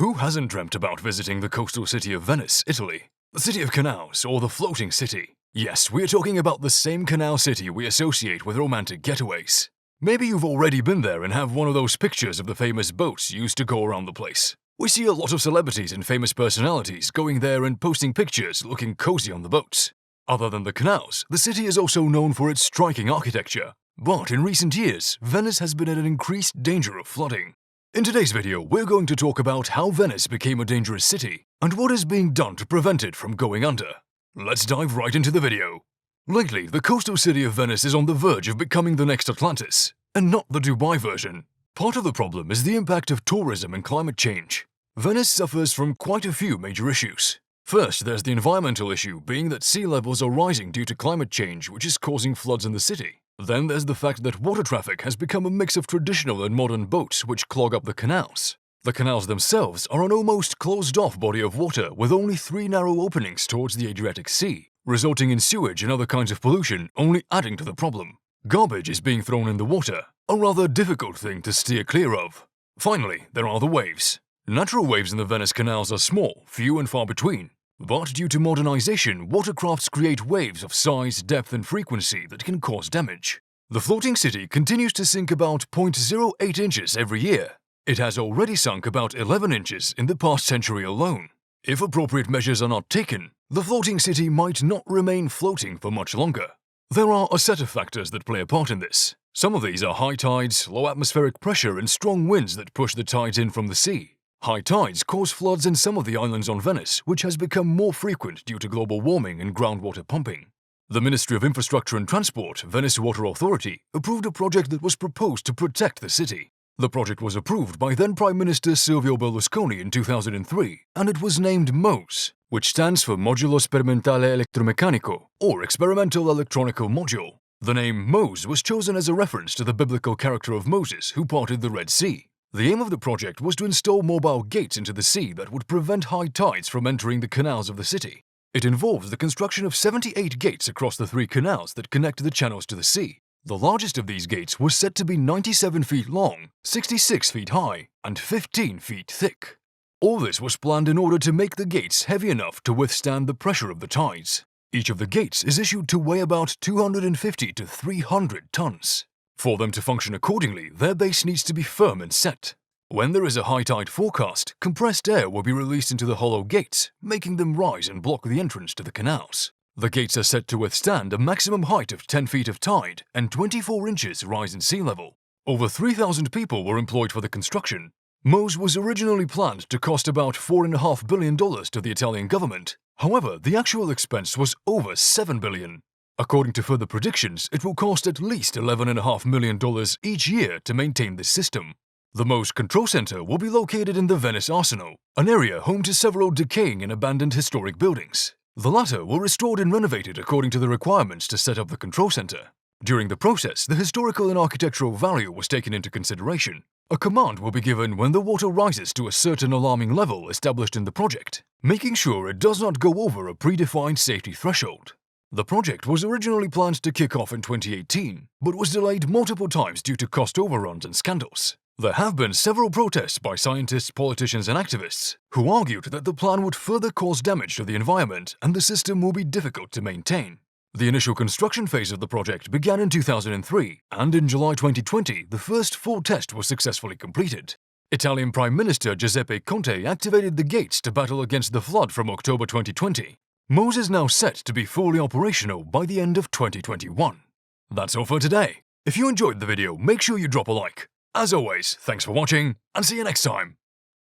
Who hasn't dreamt about visiting the coastal city of Venice, Italy? The city of canals, or the floating city? Yes, we're talking about the same canal city we associate with romantic getaways. Maybe you've already been there and have one of those pictures of the famous boats used to go around the place. We see a lot of celebrities and famous personalities going there and posting pictures looking cozy on the boats. Other than the canals, the city is also known for its striking architecture. But in recent years, Venice has been at an increased danger of flooding. In today's video, we're going to talk about how Venice became a dangerous city and what is being done to prevent it from going under. Let's dive right into the video. Lately, the coastal city of Venice is on the verge of becoming the next Atlantis, and not the Dubai version. Part of the problem is the impact of tourism and climate change. Venice suffers from quite a few major issues. First, there's the environmental issue, being that sea levels are rising due to climate change, which is causing floods in the city. Then there's the fact that water traffic has become a mix of traditional and modern boats which clog up the canals. The canals themselves are an almost closed-off body of water with only 3 narrow openings towards the Adriatic Sea, resulting in sewage and other kinds of pollution, only adding to the problem. Garbage is being thrown in the water, a rather difficult thing to steer clear of. Finally, there are the waves. Natural waves in the Venice canals are small, few and far between. But due to modernization, watercrafts create waves of size, depth and frequency that can cause damage. The floating city continues to sink about 0.08 inches every year. It has already sunk about 11 inches in the past century alone. If appropriate measures are not taken, the floating city might not remain floating for much longer. There are a set of factors that play a part in this. Some of these are high tides, low atmospheric pressure and strong winds that push the tides in from the sea. High tides cause floods in some of the islands on Venice, which has become more frequent due to global warming and groundwater pumping. The Ministry of Infrastructure and Transport, Venice Water Authority, approved a project that was proposed to protect the city. The project was approved by then Prime Minister Silvio Berlusconi in 2003, and it was named MOSE, which stands for Modulo Sperimentale Elettromeccanico, or Experimental Electronical Module. The name MOSE was chosen as a reference to the biblical character of Moses who parted the Red Sea. The aim of the project was to install mobile gates into the sea that would prevent high tides from entering the canals of the city. It involves the construction of 78 gates across the 3 canals that connect the channels to the sea. The largest of these gates was said to be 97 feet long, 66 feet high, and 15 feet thick. All this was planned in order to make the gates heavy enough to withstand the pressure of the tides. Each of the gates is issued to weigh about 250 to 300 tons. For them to function accordingly, their base needs to be firm and set. When there is a high tide forecast, compressed air will be released into the hollow gates, making them rise and block the entrance to the canals. The gates are set to withstand a maximum height of 10 feet of tide and 24 inches rise in sea level. Over 3,000 people were employed for the construction. MOSE was originally planned to cost about $4.5 billion to the Italian government. However, the actual expense was over $7 billion. According to further predictions, it will cost at least $11.5 million each year to maintain this system. The MOSE Control Center will be located in the Venice Arsenal, an area home to several decaying and abandoned historic buildings. The latter were restored and renovated according to the requirements to set up the control center. During the process, the historical and architectural value was taken into consideration. A command will be given when the water rises to a certain alarming level established in the project, making sure it does not go over a predefined safety threshold. The project was originally planned to kick off in 2018, but was delayed multiple times due to cost overruns and scandals. There have been several protests by scientists, politicians and activists who argued that the plan would further cause damage to the environment and the system will be difficult to maintain. The initial construction phase of the project began in 2003, and in July 2020, the first full test was successfully completed. Italian Prime Minister Giuseppe Conte activated the gates to battle against the flood from October 2020. MOSE is now set to be fully operational by the end of 2021. That's all for today. If you enjoyed the video, make sure you drop a like. As always, thanks for watching, and see you next time.